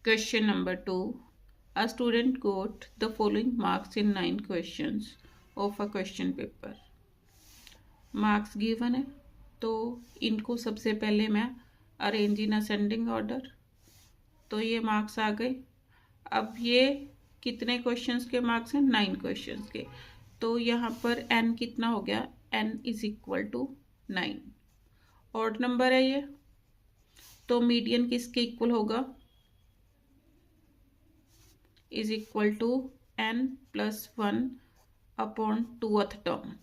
Question number 2. A student got the following marks in 9 questions of a question paper. Marks given है तो इनको सबसे पहले मैं अरेंज इन असेंडिंग ऑर्डर, तो ये मार्क्स आ गए। अब ये कितने क्वेश्चंस के मार्क्स हैं? 9 क्वेश्चंस के। तो यहाँ पर n कितना हो गया? n is equal to 9। Odd number है ये, तो मीडियन किसके इक्वल होगा? Is equal to n plus 1 upon 2th term.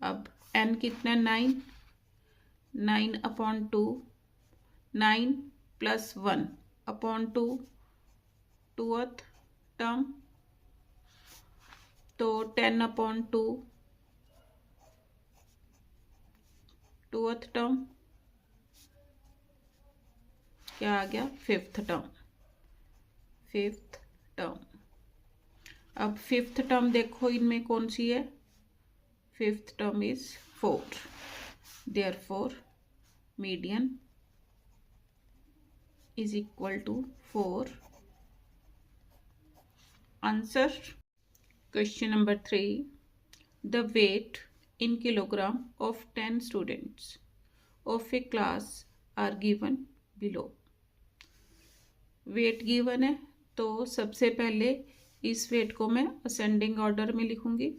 अब n कितना? 9 upon 2, 9 plus 1 upon 2th term, तो 10 अपॉन 2th टर्म क्या आ गया? 5th term. अब 5th टर्म देखो इनमें कौन सी है? 5th term is 4, therefore median is equal to 4। Answer question number 3. The weight in kilogram of 10 students of a class are given below. Wait given है तो सबसे पहले इस वेट को मैं असेंडिंग ऑर्डर में लिखूंगी।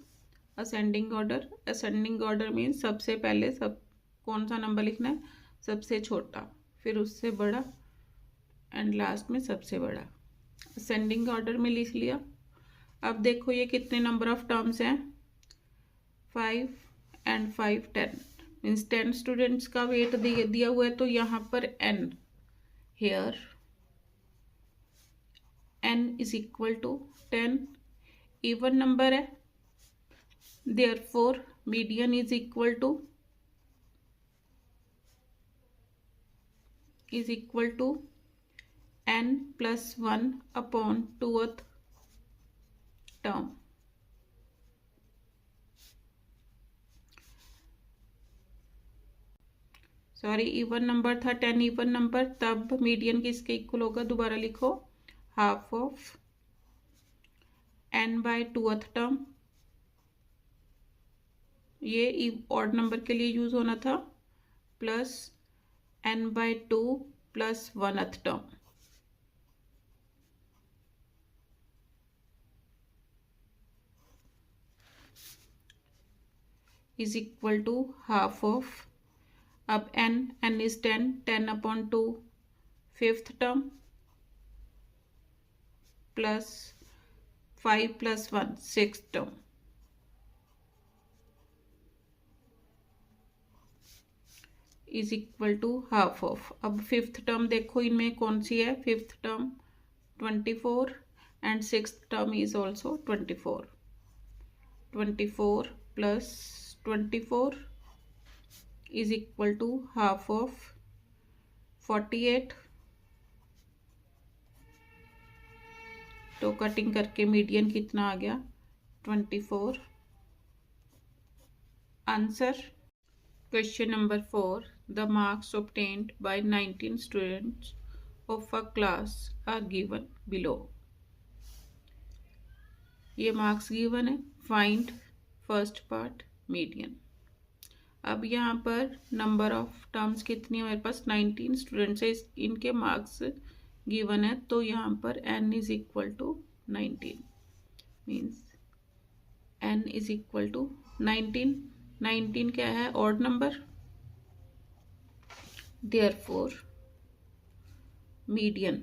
असेंडिंग ऑर्डर मीन्स सबसे पहले कौन सा नंबर लिखना है? सबसे छोटा, फिर उससे बड़ा एंड लास्ट में सबसे बड़ा। असेंडिंग ऑर्डर में लिख लिया। अब देखो ये कितने नंबर ऑफ टर्म्स हैं? 5 एंड 5 10 मीन्स 10 स्टूडेंट्स का वेट दिया हुआ है, तो यहाँ पर n here n is equal to 10। Even number है, therefore median is equal to n plus 1 upon 2th term. Sorry, even number था 10 इवन नंबर, तब मीडियन किसके इक्वल होगा? दोबारा लिखो, half of n by 2th term. ये odd number के लिए यूज होना था, plus n by 2 plus 1th term. Is equal to half of, अब n is 10 upon 2 5th term plus 5 plus 1 6th term. Is equal to half of, अब 5th term देखो इनमें कौन सी है? 5th term 24 and 6th term is also 24। 24 plus 24 is equal to half of 48। तो cutting करके median कितना आ गया? 24। Answer question number 4. The marks obtained by 19 students of a class are given below. ये मार्क्स गिवन है। Find first part median. अब यहाँ पर नंबर ऑफ टर्म्स कितनी है मेरे पास? 19 स्टूडेंट्स है, इनके मार्क्स गिवन है, तो यहाँ पर n is equal to 19 means n is equal to 19। 19 क्या है? Odd number, therefore median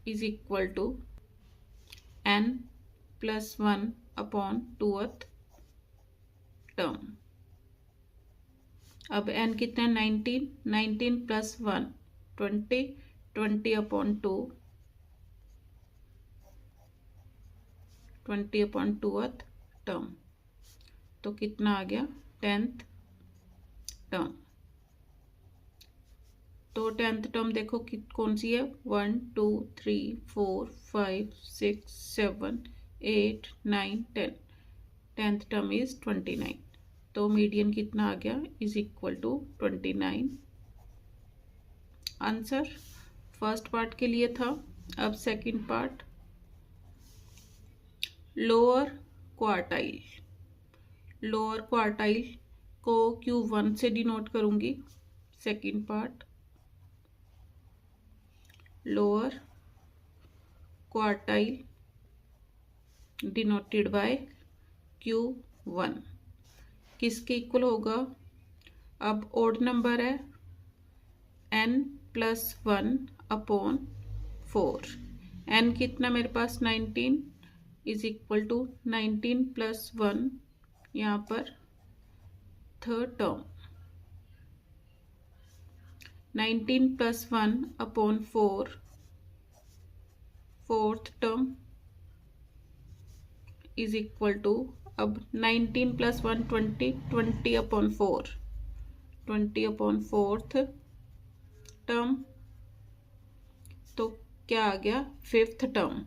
is equal to n plus 1 upon 2th term. अब n कितना? 19 19 plus 1 20 20 upon 2 20 upon 2th term, तो कितना आ गया? 10th term. तो 10th टर्म देखो कौन सी है? 1 2 3 4 5 6 7 8 9 10। 10th term is 29। तो मीडियन कितना आ गया, is equal to 29। Answer first part के लिए था। अब second part, lower quartile. Lower quartile को Q1 से डिनोट करूंगी। Second part, lower quartile denoted by Q1 किसके इक्वल होगा। अब ओड नंबर है, n+1 अपॉन 4। n कितना मेरे पास 19 इज इक्वल टू 19+1, यहाँ पर third term 19+1 upon 4, fourth term is equal to, अब 19+1 20, 20 अपॉन 4, 20 अपॉन फोर्थ टर्म, तो क्या आ गया, फिफ्थ टर्म।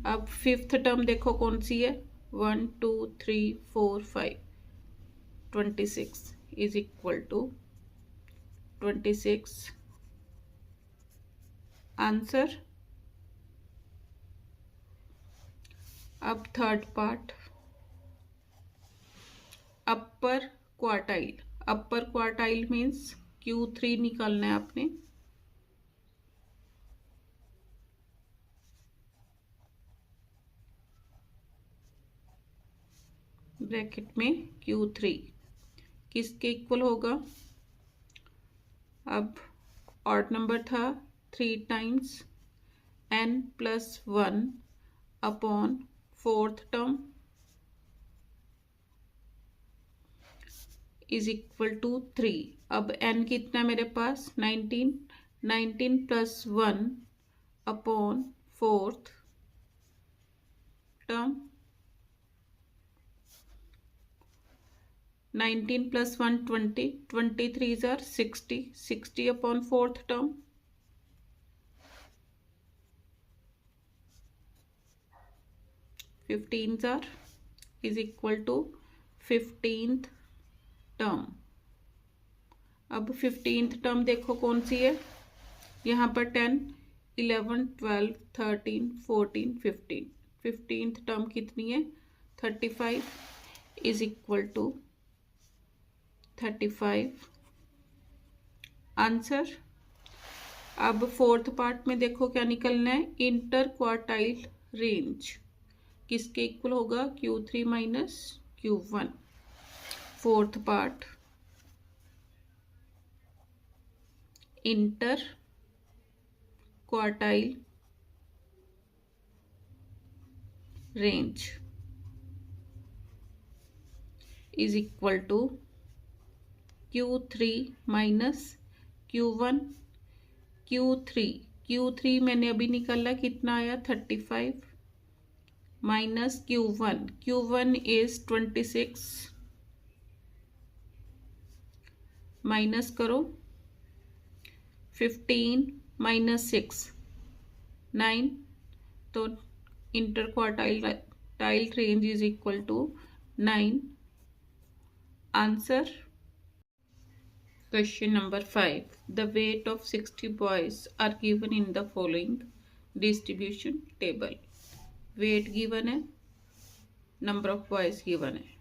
अब फिफ्थ टर्म देखो कौन सी है, 1 2 3 4 5, 26 इज इक्वल टू 26। आंसर। अब थर्ड पार्ट, अपर क्वार्टाइल। अपर क्वार्टाइल मीन्स Q3 निकालना है आपने। ब्रैकेट में Q3 किसके इक्वल होगा। अब ऑड नंबर था 3 times n+1 upon fourth term is equal to 3। अब n कितना मेरे पास 19, 19+1 upon fourth term, 19+1 20, 23 are 60, 60 upon fourth term, 15 are is equal to 15th term. अब 15th टर्म देखो कौन सी है, यहाँ पर 10, 11, 12, 13, 14, 15। 15th टर्म कितनी है 35 इज इक्वल टू 35। आंसर। अब फोर्थ पार्ट में देखो क्या निकलना है, इंटर क्वार्टाइल रेंज किसके इक्वल होगा, Q3 minus Q1। Fourth part, inter quartile range is equal to Q3 minus Q1। Q3 मैंने अभी निकाला, कितना आया 35 माइनस Q1 इज 26, माइनस करो 15 माइनस 6 9, तो inter quartile range is equal to 9। Answer. Question number 5. The weight of 60 boys are given in the following distribution table. Weight given है, number of boys given है।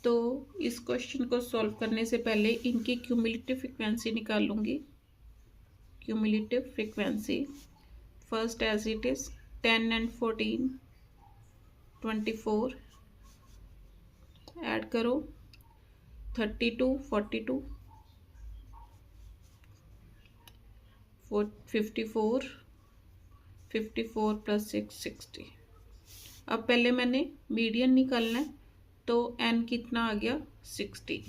तो इस question को solve करने से पहले इनकी क्यूमुलेटिव फ्रीक्वेंसी निकाल लूँगी। Cumulative frequency first as it is 10 and 14 24, add करो 32 42 54 54 प्लस 6 60। अब पहले मैंने मीडियन निकालना है, तो n कितना आ गया 60।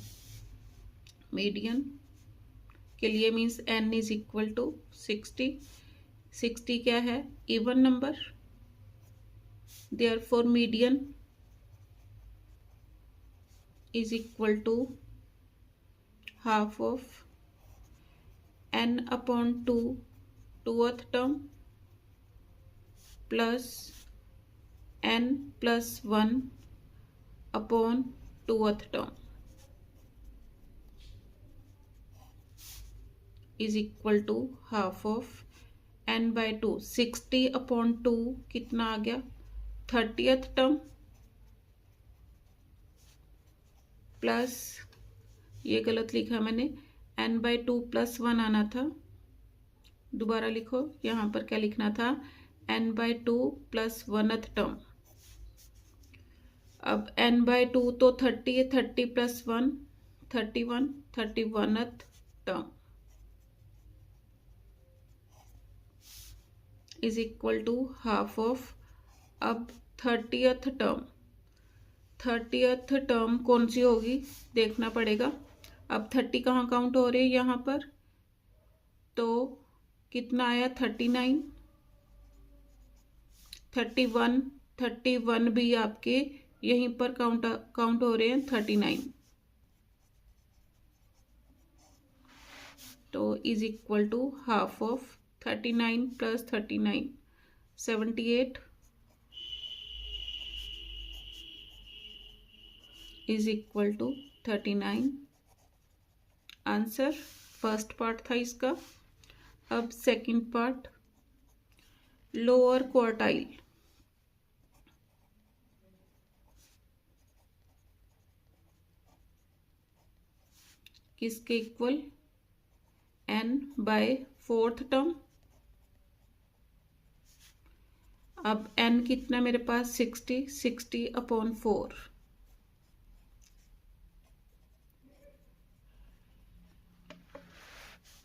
मीडियन के लिए means n is equal to 60। 60 क्या है, even number, therefore median is equal to half of n upon 2 टूथ term plus n+1 upon 2th term is equal to half of n by 2। 60 upon 2 कितना आ गया 30th term plus, ये गलत लिखा मैंने, n बाय 2 प्लस 1 आना था, दोबारा लिखो, यहाँ पर क्या लिखना था n by 2 plus 1th term. अब n बाय 2 तो 30 है, 30 plus 1 31, 31th term is equal to half of. अब 30th टर्म कौन सी होगी देखना पड़ेगा। अब 30 कहाँ काउंट हो रहे हैं यहाँ पर, तो कितना आया 39, 31 भी आपके यहीं पर काउंट हो रहे हैं 39, तो is equal to half of 39 plus 39 78 is equal to 39। Answer first part था इसका। अब सेकंड पार्ट, लोअर क्वार्टाइल किसके equal n by 4th term. अब n कितना मेरे पास 60 अपॉन 4,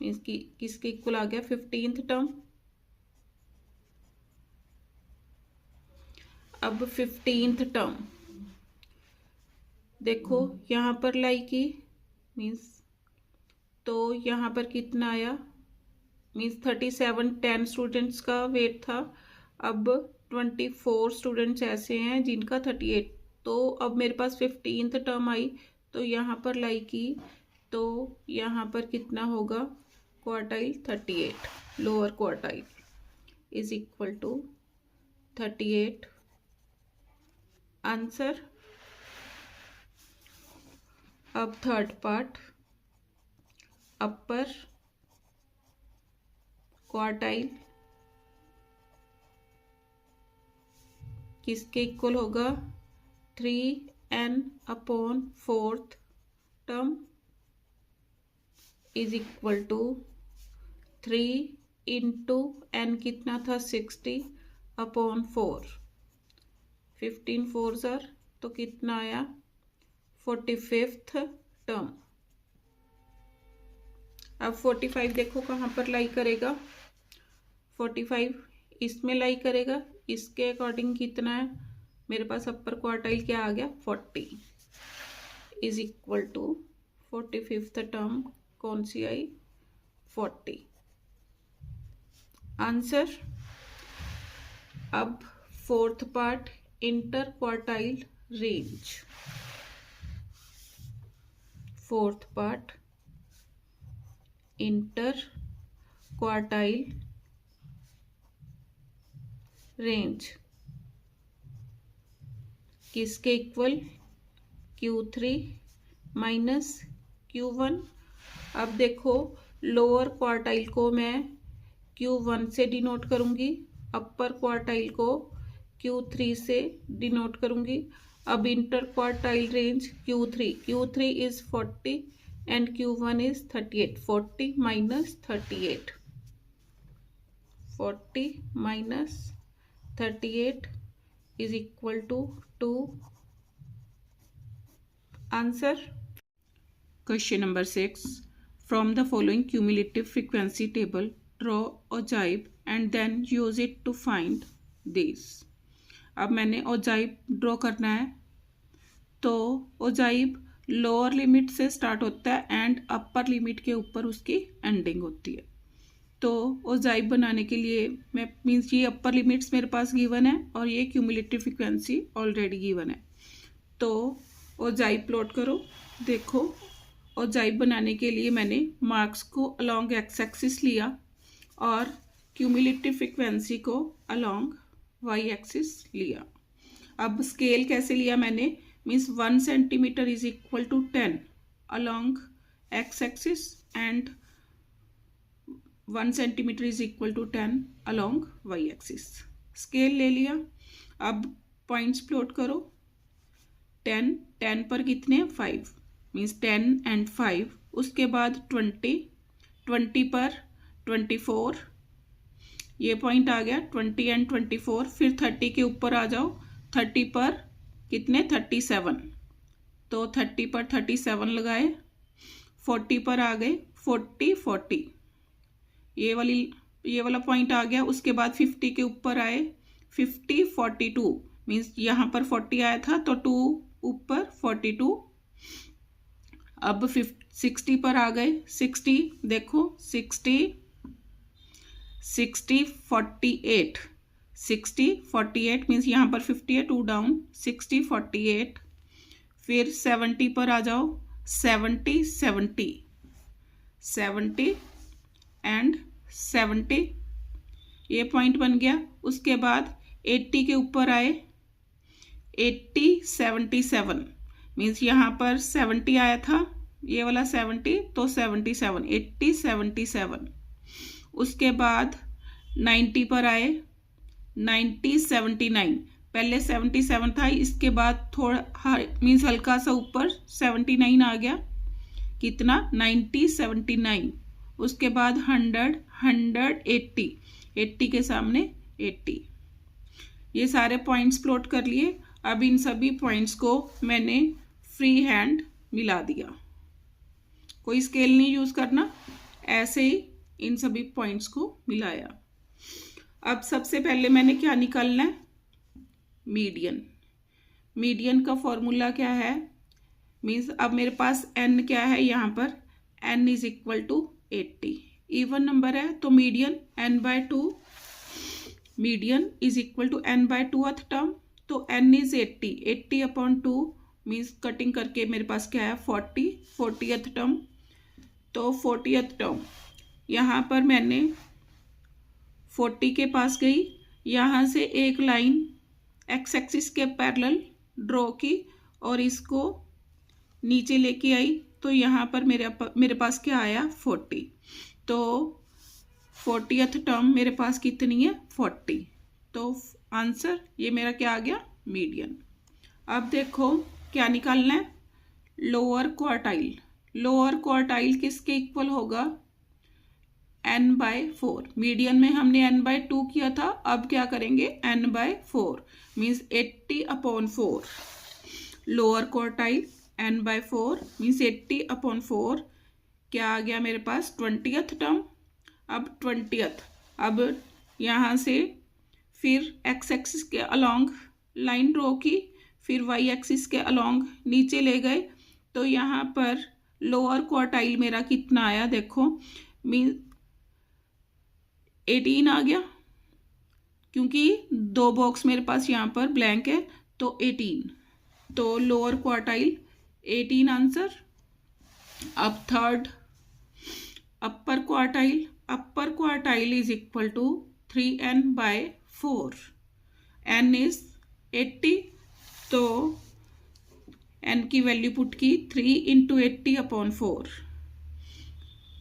इसकी किसके इक्वल आ गया 15th टर्म। अब 15th टर्म देखो यहाँ पर लाई की मीन्स, तो यहाँ पर कितना आया मीन्स 37, 10 स्टूडेंट्स का वेट था। अब 24 स्टूडेंट्स ऐसे हैं जिनका 38, तो अब मेरे पास 15th टर्म आई, तो यहाँ पर लाई की, तो यहाँ पर कितना होगा quartile 38, lower quartile is equal to 38। Answer. अब थर्ड पार्ट, अपर क्वार्टाइल किसके इक्वल होगा 3n upon 4th term is equal to 3 into n कितना था 60 अपॉन 4, 15 4 ज़र, तो कितना आया 45th टर्म। अब 45 देखो कहाँ पर लाई करेगा, 45 इसमें लाई करेगा, इसके अकॉर्डिंग कितना है मेरे पास अपर क्वार्टाइल क्या आ गया 40 is equal to 45th term कौन सी आई 40। आंसर। अब fourth part, inter quartile range. Fourth part, inter quartile range किसके इक्वल Q3 माइनस Q1। अब देखो लोअर क्वार्टाइल को मैं Q1 से डिनोट करूंगी, अपर क्वार्टाइल को Q3 से डिनोट करूंगी। अब inter quartile range Q3 is 40 and Q1 is 38, 40 minus 38, 40 minus 38 is equal to 2। Answer. Question number 6. From the following cumulative frequency table, draw ogive and then use it to find these. अब मैंने ogive draw करना है, तो ogive lower limit से start होता है and upper limit के ऊपर उसकी एंडिंग होती है। तो ओजाइव बनाने के लिए मैं मीन्स ये अपर लिमिट्स मेरे पास गिवन है और ये क्यूमुलेटिव फ्रीक्वेंसी ऑलरेडी गिवन है। तो ओजाइव प्लॉट करो। देखो ओजाइव बनाने के लिए मैंने मार्क्स को अलोंग एक्स एक्सिस लिया और क्यूमुलेटिव फ्रीक्वेंसी को अलोंग वाई एक्सिस लिया। अब स्केल कैसे लिया मैंने, means 1 centimeter is equal to 10 along x-axis and 1 centimeter is equal to 10 along y-axis. Scale ले लिया, अब पॉइंट्स प्लॉट करो. 10 पर कितने 5 मीन्स 10 एंड 5. उसके बाद 20 पर 24, ये पॉइंट आ गया 20 एंड 24. फिर 30 के ऊपर आ जाओ, 30 पर कितने 37, तो 30 पर 37 लगाए. 40 पर आ गए 40, ये वाला पॉइंट आ गया. उसके बाद 50 के ऊपर आए 50, 42 मीन्स यहाँ पर 40 आया था तो 2 ऊपर 42. अब 60 पर आ गए 60, देखो 60, 48 मीन्स यहाँ पर 50 है, 2 डाउन 60, 48. फिर 70 पर आ जाओ 70 एंड 70, ये पॉइंट बन गया. उसके बाद 80 के ऊपर आए 80, 77 मीन्स यहाँ पर 70 आया था, ये वाला 70 तो 77, 80, 77. उसके बाद 90 पर आए 90, 79, पहले 77 था, इसके बाद थोड़ा मीन्स हल्का सा ऊपर 79 आ गया. कितना 90, 79. उसके बाद 180, 80 के सामने 80. ये सारे पॉइंट्स प्लॉट कर लिए. अब इन सभी पॉइंट्स को मैंने फ्री हैंड मिला दिया, कोई स्केल नहीं यूज़ करना, ऐसे ही इन सभी पॉइंट्स को मिलाया. अब सबसे पहले मैंने क्या निकालना है, मीडियन का फॉर्मूला क्या है, मीन्स अब मेरे पास n क्या है, यहाँ पर n is equal to 80. Even number है तो median n/2, median is equal to n/2th term, तो n is 80 upon 2 means cutting करके मेरे पास क्या है 40th टर्म. तो 40th टर्म यहाँ पर मैंने 40 के पास गई, यहाँ से एक लाइन एक्स एक्सिस के पैरेलल ड्रॉ की और इसको नीचे लेके आई, तो यहाँ पर मेरे पास क्या आया 40. तो 40th टर्म मेरे पास कितनी है 40. तो आंसर ये मेरा क्या आ गया मीडियन. अब देखो क्या निकालना है, लोअर क्वार्टाइल किसके इक्वल होगा n/4. मीडियन में हमने n/2 किया था, अब क्या करेंगे n/4 means 80 upon 4. Lower quartile n/4 means 80 upon 4. क्या आ गया मेरे पास 20th टर्म. अब 20th, अब यहाँ से फिर एक्स एक्सिस के अलोंग लाइन ड्रॉ की, फिर वाई एक्सिस के अलोंग नीचे ले गए, तो यहाँ पर लोअर क्वार्टाइल मेरा कितना आया, देखो मीन 18 आ गया, क्योंकि 2 बॉक्स मेरे पास यहाँ पर ब्लैंक है, तो 18. तो लोअर क्वार्टाइल 18 आंसर. अब third upper quartile is equal to 3n/4. n is 80, तो n की वैल्यू पुट की 3 × 80 अपॉन 4.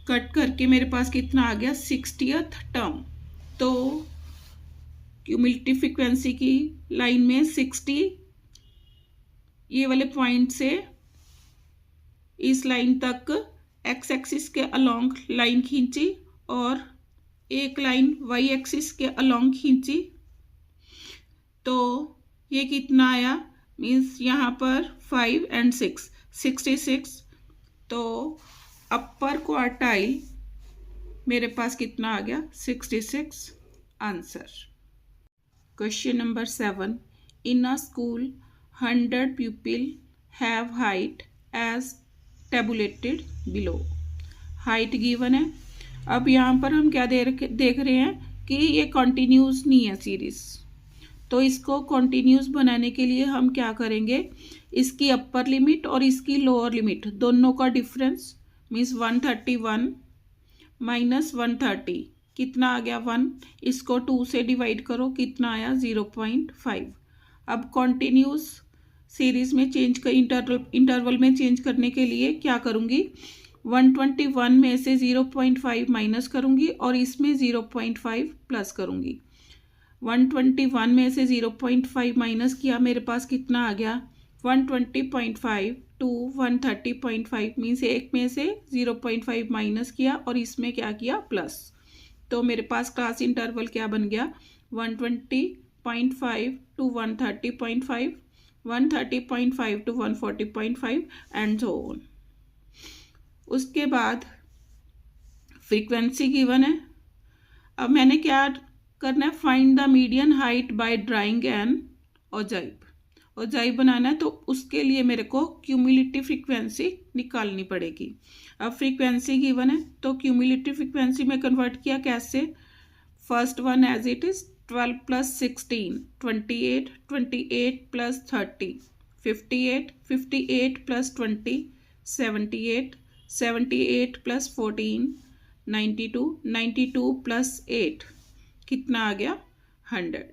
कट करके मेरे पास कितना आ गया 60th टर्म. तो क्यूमुलेटिव फ्रीक्वेंसी की लाइन में 60, ये वाले पॉइंट से इस लाइन तक एक्स एक्सिस के अलोंग लाइन खींची और एक लाइन वाई एक्सिस के अलोंग खींची, तो ये कितना आया मीन्स यहाँ पर 5 and 6, 66. तो अपर क्वार्टाइल मेरे पास कितना आ गया 66 answer. Question number 7. In a school 100 pupil have height as tabulated below. Height given है. अब यहाँ पर हम क्या देख रहे हैं कि ये कॉन्टिन्यूस नहीं है सीरीज, तो इसको कॉन्टिन्यूस बनाने के लिए हम क्या करेंगे, इसकी अपर लिमिट और इसकी लोअर लिमिट दोनों का डिफरेंस मीन्स 131 माइनस 130 कितना आ गया 1. इसको 2 से डिवाइड करो, कितना आया 0.5. अब कॉन्टिन्यूस सीरीज़ में चेंज कर इंटरवल में चेंज करने के लिए क्या करूँगी, 121 में से 0.5 माइनस करूँगी और इसमें 0.5 प्लस करूँगी। 121 में से 0.5 माइनस किया, मेरे पास कितना आ गया, 120.5 टू 130.5 मीन्स एक में से 0.5 माइनस किया और इसमें क्या किया, प्लस। तो मेरे पास क्लास इंटरवल क्या बन गया, 120.5 to 130.5, 130.5 to 140.5 and so on. उसके बाद फ्रीक्वेंसी गिवन है। अब मैंने क्या करना है, find the median height by drawing an ओजाइब बनाना है। तो उसके लिए मेरे को क्यूमुलेटिव फ्रीक्वेंसी निकालनी पड़ेगी। अब फ्रीक्वेंसी गिवन है तो क्यूमुलेटिव फ्रीक्वेंसी में कन्वर्ट किया कैसे, first one as it is 12 plus 16 28, 28 plus 30 58, 58 plus 20 78, 78 plus 14 92, 92 plus 8 कितना आ गया, 100।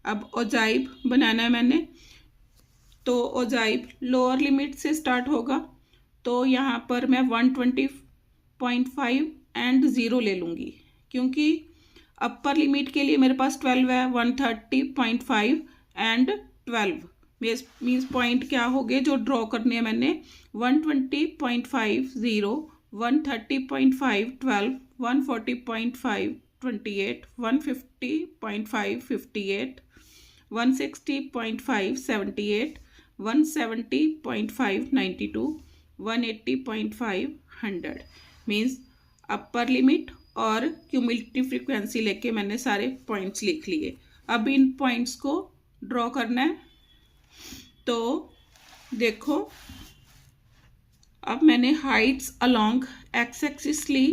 अब ओजाइब बनाना है मैंने, तो ओजाइब लोअर लिमिट से स्टार्ट होगा। तो यहाँ पर मैं 120.5 एंड 0 ले लूँगी, क्योंकि अपर लिमिट के लिए मेरे पास 12 है, 130.5 एंड 12 मीन्स पॉइंट क्या हो गए जो ड्रॉ करने हैं मैंने, 120.5 0, 130.5 12, 140.5 28, 150.5 58, 160.5 78, 170.5 92, 180.5 100 मीन्स अपर लिमिट और क्यूमुलेटिव फ्रीक्वेंसी लेके मैंने सारे पॉइंट्स लिख लिए। अब इन पॉइंट्स को ड्रॉ करना है। तो देखो, अब मैंने हाइट्स अलोंग एक्स एक्सिस ली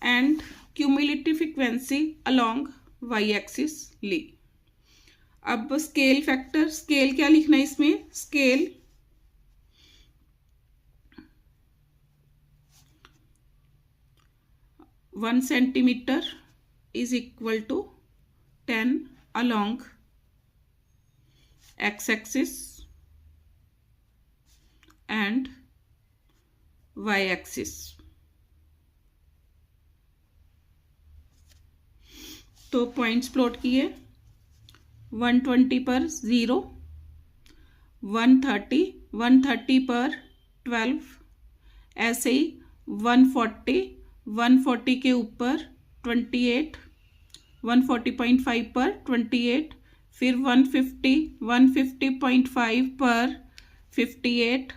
and cumulative frequency along y axis ली। अब स्केल फैक्टर, स्केल क्या लिखना है इसमें, scale 1 centimetre is equal to 10 along x axis and y axis. तो पॉइंट्स प्लॉट किए, 120 पर 0, 130, 130 पर 12, ऐसे ही 140, 140 के ऊपर 28, 140.5 पर 28, फिर 150, 150.5 पर 58,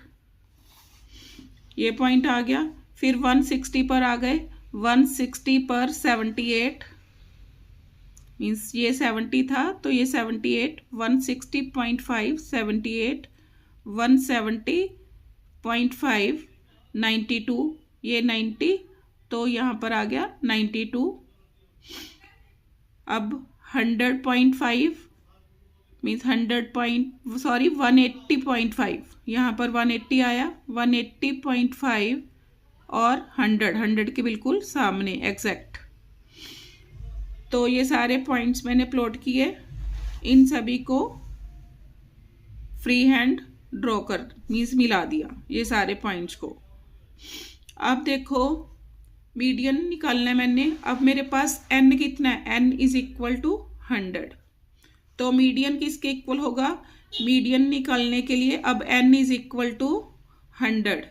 ये पॉइंट आ गया। फिर 160 पर आ गए, 160 पर 78 मीन्स ये 70 था तो ये 78, 160.5 78, 170.5 92, ये 90 तो यहाँ पर आ गया 92। अब 100.5 मीन्स 180.5 यहाँ पर 180 आया, 180.5 और 100 के बिल्कुल सामने एग्जैक्ट। तो ये सारे पॉइंट्स मैंने प्लॉट किए, इन सभी को फ्री हैंड ड्रॉ कर मीन्स मिला दिया ये सारे पॉइंट्स को। अब देखो मीडियन निकालना है मैंने। अब मेरे पास n कितना है, n इज इक्वल टू 100। तो मीडियन किसके इक्वल होगा, मीडियन निकालने के लिए अब n is equal to 100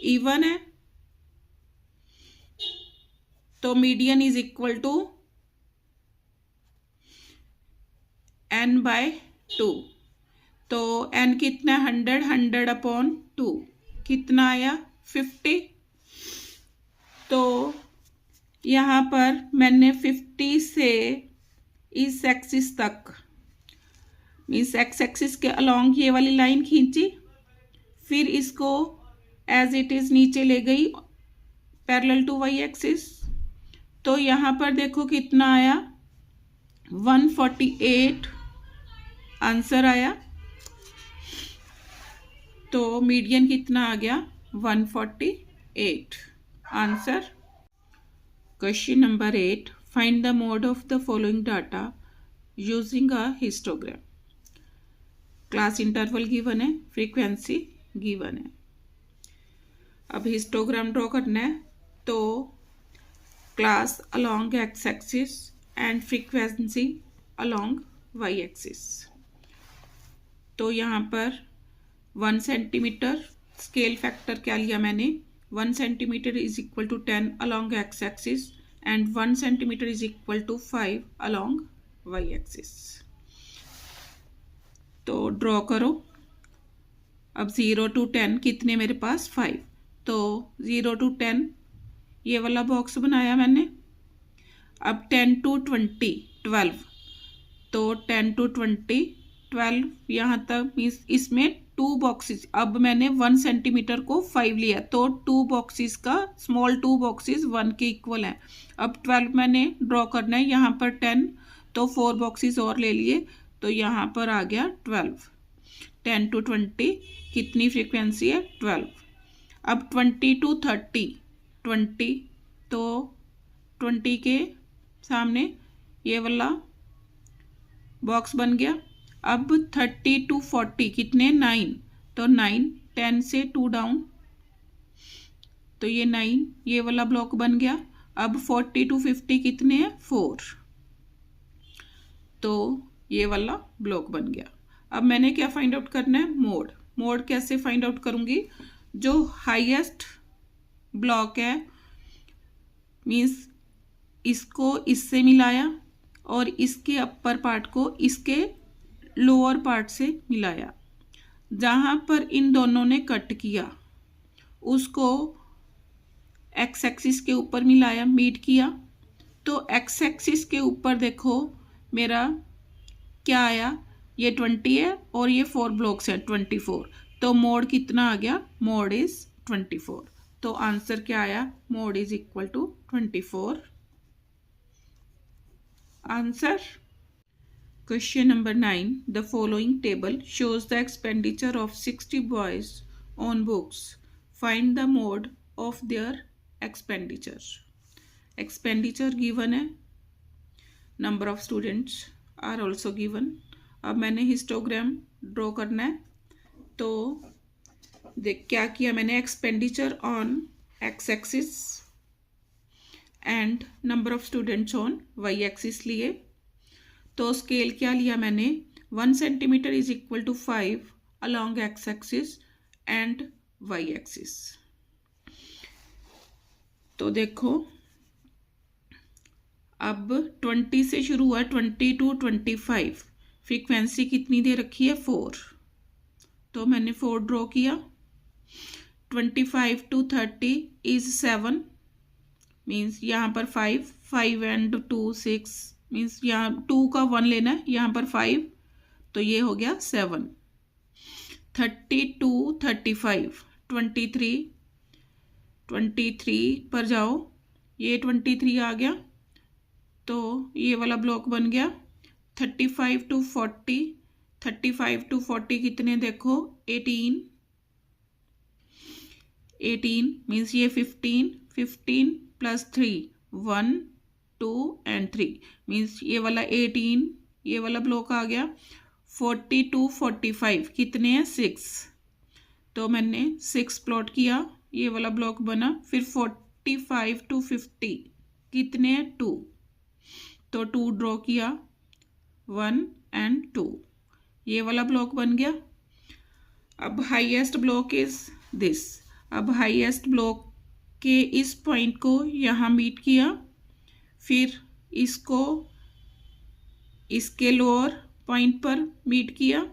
even है, तो median is equal to n by 2। तो n कितना, 100, 100 अपॉन 2 कितना आया, 50। तो यहाँ पर मैंने 50 से इस एक्सिस तक मीन्स एक्स एक्सिस के अलोंग ये वाली लाइन खींची, फिर इसको एज इट इज़ नीचे ले गई पैरेलल टू वाई एक्सिस। तो यहाँ पर देखो कितना आया, 148 आंसर आया। तो मीडियन कितना आ गया, 148 answer. Question number 8, find the mode of the following data using a histogram. Class interval given है, फ्रीक्वेंसी गिवन है। अब हिस्टोग्राम ड्रॉ करना है, तो class along x axis and frequency along y axis. तो यहाँ पर 1 सेंटीमीटर स्केल फैक्टर क्या लिया मैंने, 1 centimetre is equal to 10 along x axis and 1 centimetre is equal to 5 along y axis. तो ड्रॉ करो। अब 0 to 10 कितने मेरे पास 5, तो 0 to 10 ये वाला बॉक्स बनाया मैंने। अब 10 to 20 12, तो 10 to 20 12 यहाँ तक मीन्स इसमें 2 बॉक्सेस। अब मैंने 1 सेंटीमीटर को 5 लिया, तो 2 बॉक्सेस का स्मॉल 2 बॉक्सेस 1 के इक्वल हैं। अब 12 मैंने ड्रॉ करना है, यहाँ पर 10, तो 4 बॉक्सेस और ले लिए, तो यहाँ पर आ गया 12। 10 to 20 कितनी फ्रीक्वेंसी है 12। अब 20 to 30 20, तो 20 के सामने ये वाला बॉक्स बन गया। अब 30 to 40 कितने 9, तो 9 10 से 2 डाउन, तो ये 9 ये वाला ब्लॉक बन गया। अब 40 to 50 कितने हैं 4, तो ये वाला ब्लॉक बन गया। अब मैंने क्या फाइंड आउट करना है, मोड। मोड कैसे फाइंड आउट करूंगी, जो हाईएस्ट ब्लॉक है मीन्स इसको इससे मिलाया और इसके अपर पार्ट को इसके लोअर पार्ट से मिलाया। जहाँ पर इन दोनों ने कट किया उसको एक्स एक्सिस के ऊपर मिलाया, मीट किया, तो एक्स एक्सिस के ऊपर देखो मेरा क्या आया, ये 20 है और ये 4 ब्लॉक्स हैं 24, तो मोड कितना आ गया, मोड इज 24। तो आंसर क्या आया, mode is equal to 24। Answer question number 9, the following table shows the expenditure of 60 boys on books. Find the mode of their expenditure. Expenditure given है, number of students are also given. अब मैंने histogram draw करना है, तो देख क्या किया मैंने, expenditure on x axis and number of students on y axis लिए। तो स्केल क्या लिया मैंने, 1 centimetre is equal to 5 along x axis and y axis. तो देखो अब 20 से शुरू हुआ, 20 to 25, फ्रीक्वेंसी कितनी दे रखी है 4, तो मैंने 4 ड्रॉ किया। 25 to 30 इज 7, मीन्स यहाँ पर 5 एंड 2 6, मीन्स यहाँ 2 का 1 लेना है, यहाँ पर 5, तो ये हो गया 7। 30 to 35 23 पर जाओ, ये 23 आ गया, तो ये वाला ब्लॉक बन गया। 35 to 40 कितने देखो 18 मीन्स ये 15 प्लस 3 1 2 एंड 3 मीन्स ये वाला 18, ये वाला ब्लॉक आ गया। 40 to 45 कितने हैं 6, तो मैंने 6 प्लॉट किया, ये वाला ब्लॉक बना। फिर 45 to 50 कितने हैं 2, तो 2 ड्रॉ किया, 1 एंड 2, ये वाला ब्लॉक बन गया। अब हाईएस्ट ब्लॉक इज दिस। अब हाईएस्ट ब्लॉक के इस पॉइंट को यहाँ मीट किया, फिर इसको इसके लोअर पॉइंट पर मीट किया,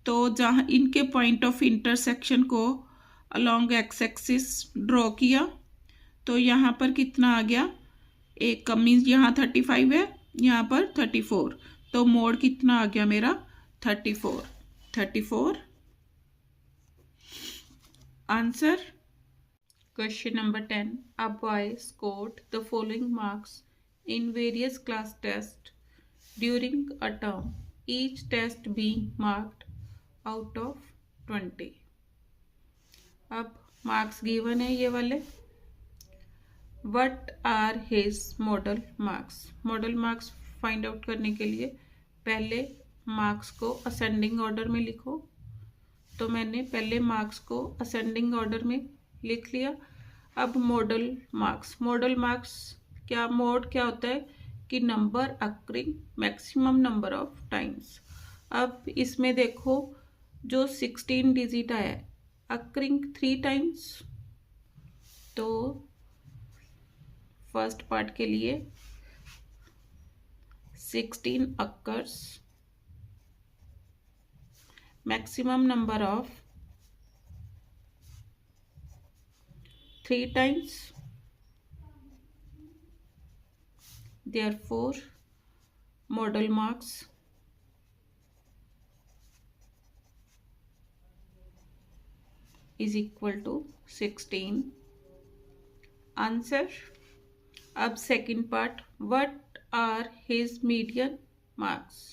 तो जहाँ इनके पॉइंट ऑफ इंटरसेक्शन को अलोंग एक्स एक्सिस ड्रॉ किया, तो यहाँ पर कितना आ गया, एक कम मीन्स यहाँ 35 है, यहाँ पर 34, तो मोड कितना आ गया मेरा 34। Answer question number 10, a boy scored the following marks in various class tests during a term, each test being marked out of 20। अब मार्क्स गिवन है ये वाले। What are his modal marks. Modal marks find out करने के लिए पहले marks को ascending order में लिखो। तो मैंने पहले मार्क्स को असेंडिंग ऑर्डर में लिख लिया। अब मॉडल मार्क्स क्या मोड क्या होता है कि number occurring maximum number of times. अब इसमें देखो जो 16 डिजिट आया है अक्रिंग 3 टाइम्स, तो फर्स्ट पार्ट के लिए 16 occurs maximum number of 3 times, therefore model marks is equal to 16. Answer. अब second part, what are his median marks।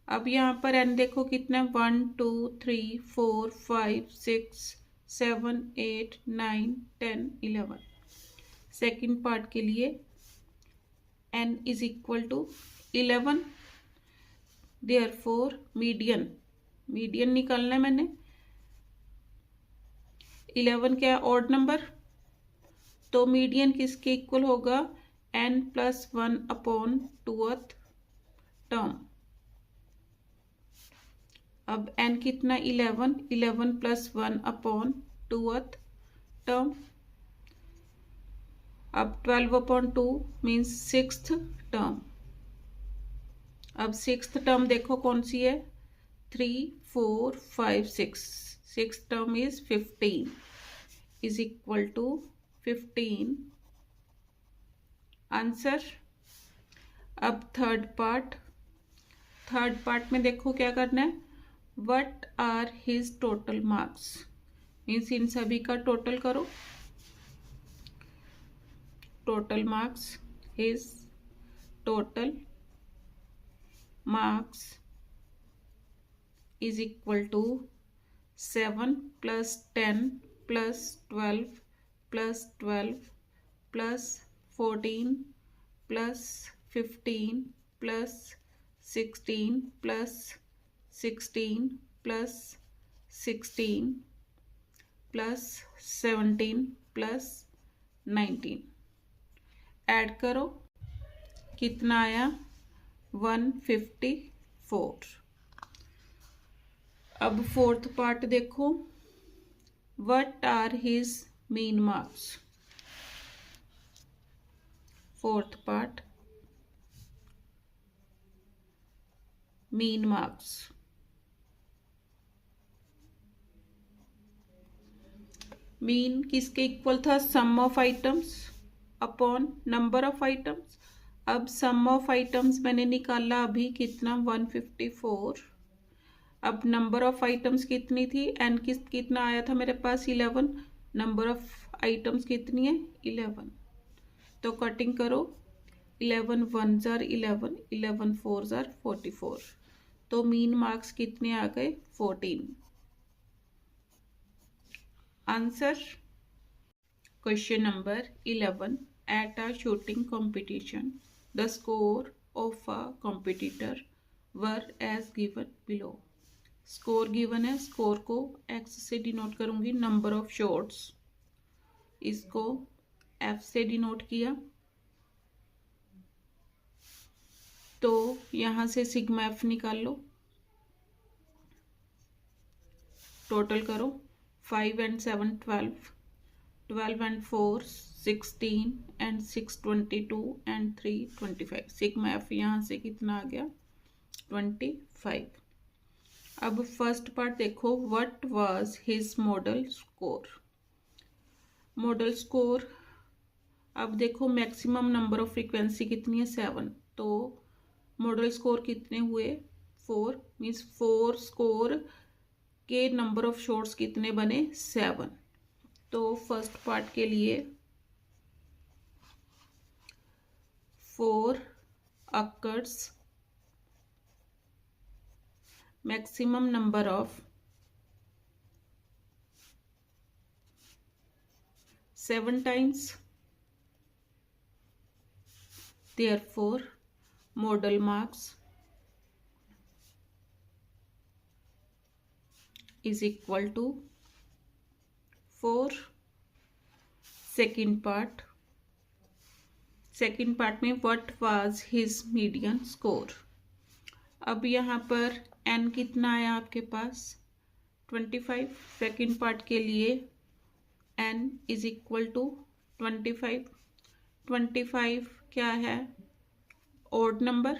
अब यहाँ पर एन देखो कितना 1 2 3 4 5 6 7 8 9 10 11। सेकेंड पार्ट के लिए n is equal to 11, therefore median निकालना है मैंने। 11 क्या है ऑड नंबर, तो मीडियन किसके इक्वल होगा n+1 अपॉन 2th टर्म। अब n कितना 11 प्लस 1 अपॉन 2th टर्म। अब 12 अपॉन 2 मीन्स 6th टर्म। अब 6th टर्म देखो कौन सी है 3 4 5 6, 6th term is 15 is equal to 15। Answer. अब थर्ड पार्ट में देखो क्या करना है, what are his total marks, means इन सभी का टोटल करो। Total marks, his total marks is equal to 7 plus 10 plus 12 plus 12 plus 14 plus 15 plus 16 plus 16 plus 16 plus 17 plus 19। Add करो कितना आया 154। अब फोर्थ पार्ट देखो, what are his mean marks. Fourth part mean marks. Mean किसके equal था, sum of items upon number of items. अब sum of items मैंने निकाला अभी कितना 154। अब नंबर ऑफ आइटम्स कितनी थी, एन कितना आया था मेरे पास 11, नंबर ऑफ आइटम्स कितनी है 11। तो कटिंग करो 11 1 जार 11, 11 4 जार 44, तो मीन मार्क्स कितने आ गए 14। Answer. Question number 11, at a shooting competition the score of a competitor were as given below. Score given है, स्कोर को एक्स से डिनोट करूंगी, नंबर ऑफ शॉट्स इसको एफ से डिनोट किया, तो यहां से सिग्मा एफ निकाल लो। टोटल करो 5 and 7 12, 12 and 4 16 and 6 22 and 3 25। Sigma F यहाँ से कितना आ गया 25। अब फर्स्ट पार्ट देखो, what was his model score. Model score, अब देखो मैक्सिमम नंबर ऑफ फ्रीक्वेंसी कितनी है 7, तो मॉडल स्कोर कितने हुए 4, मीन्स 4 स्कोर के नंबर ऑफ शॉट्स कितने बने 7। तो फर्स्ट पार्ट के लिए 4 occurs maximum number of 7 times, therefore model marks is equal to 4। Second part में what was his median score. अब यहाँ पर n कितना आया आपके पास 25। सेकेंड पार्ट के लिए n इज इक्वल टू 25। 25 क्या है odd number,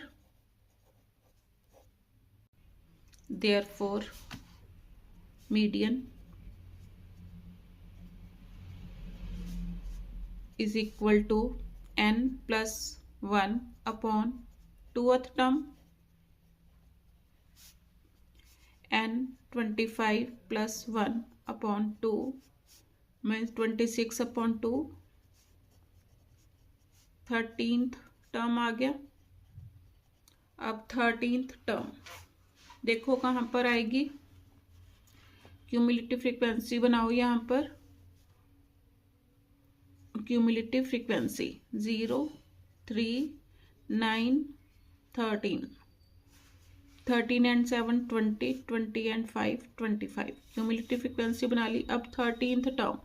therefore median is equal to n plus 1 upon 2th term n 25 plus 1 upon 2 means 26 upon 2। 13th term आ गया। अब 13th टर्म देखो कहाँ पर आएगी, क्यूमुलेटिव फ्रीक्वेंसी बनाओ। यहाँ पर cumulative frequency 0, 3, 9, 13, 13 and 7 20, 20 and 5 25। Cumulative frequency बना ली। अब 13th टर्म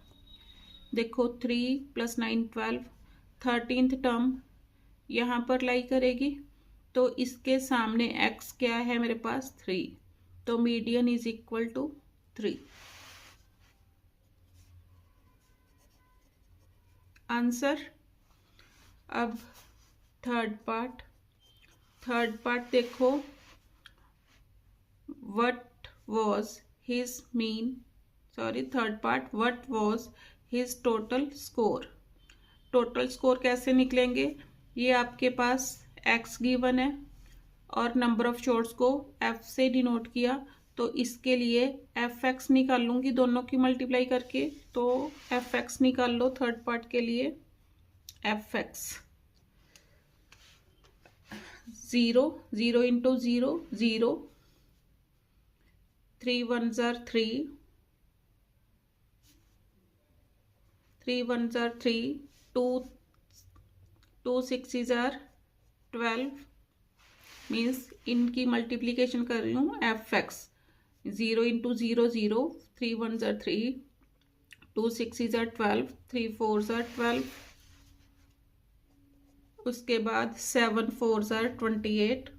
देखो 3 प्लस 9 12। 13th टर्म यहाँ पर लाई करेगी, तो इसके सामने x क्या है मेरे पास 3, तो median is equal to 3। Answer. अब थर्ड पार्ट देखो, what was his total score. Total score कैसे निकलेंगे, ये आपके पास x गिवन है और नंबर ऑफ शॉट्स को f से डिनोट किया, तो इसके लिए fx निकाल लूंगी दोनों की मल्टीप्लाई करके, तो fx निकाल लो थर्ड पार्ट के लिए। fx 0, 0 into 0 0, 3 1s are 3, 3 1s are 3, 2 6s are 12, means इनकी मल्टीप्लीकेशन कर रही हूँ। fx 0 into 0 0, 3 1s are 3, 2 6s are 12, 3 4s are 12, उसके बाद 7 4s are 28,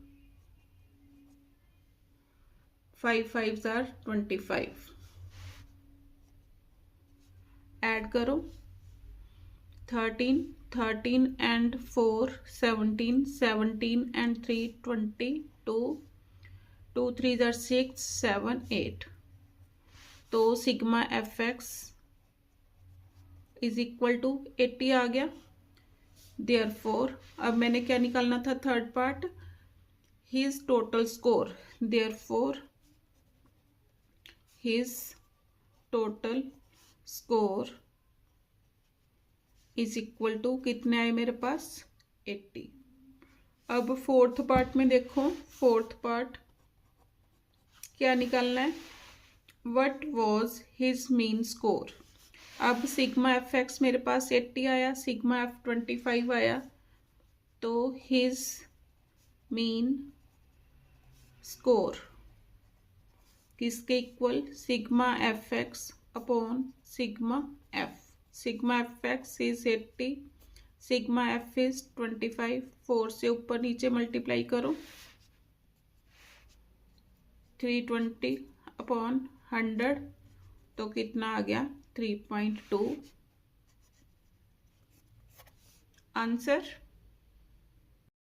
5 5s are 25। Add करो 13 13 and 4 17, 17 and 3 22, 2 3s are 6 7 8, तो sigma fx is equal to 80 आ गया। देयरफॉर अब मैंने क्या निकालना था third part, his total score. Therefore his total score is equal to कितने आए मेरे पास 80। अब फोर्थ पार्ट में देखो, फोर्थ पार्ट क्या निकालना है, what was his mean score. अब सिग्मा एफ एक्स मेरे पास 80 आया, सिग्मा एफ 25 आया, तो हिज मीन स्कोर किसके equal, sigma F x upon sigma F. Sigma F x is 80, sigma F is 25। 4 से ऊपर नीचे मल्टीप्लाई करो, 320 अपॉन 100, तो कितना आ गया 3.2। आंसर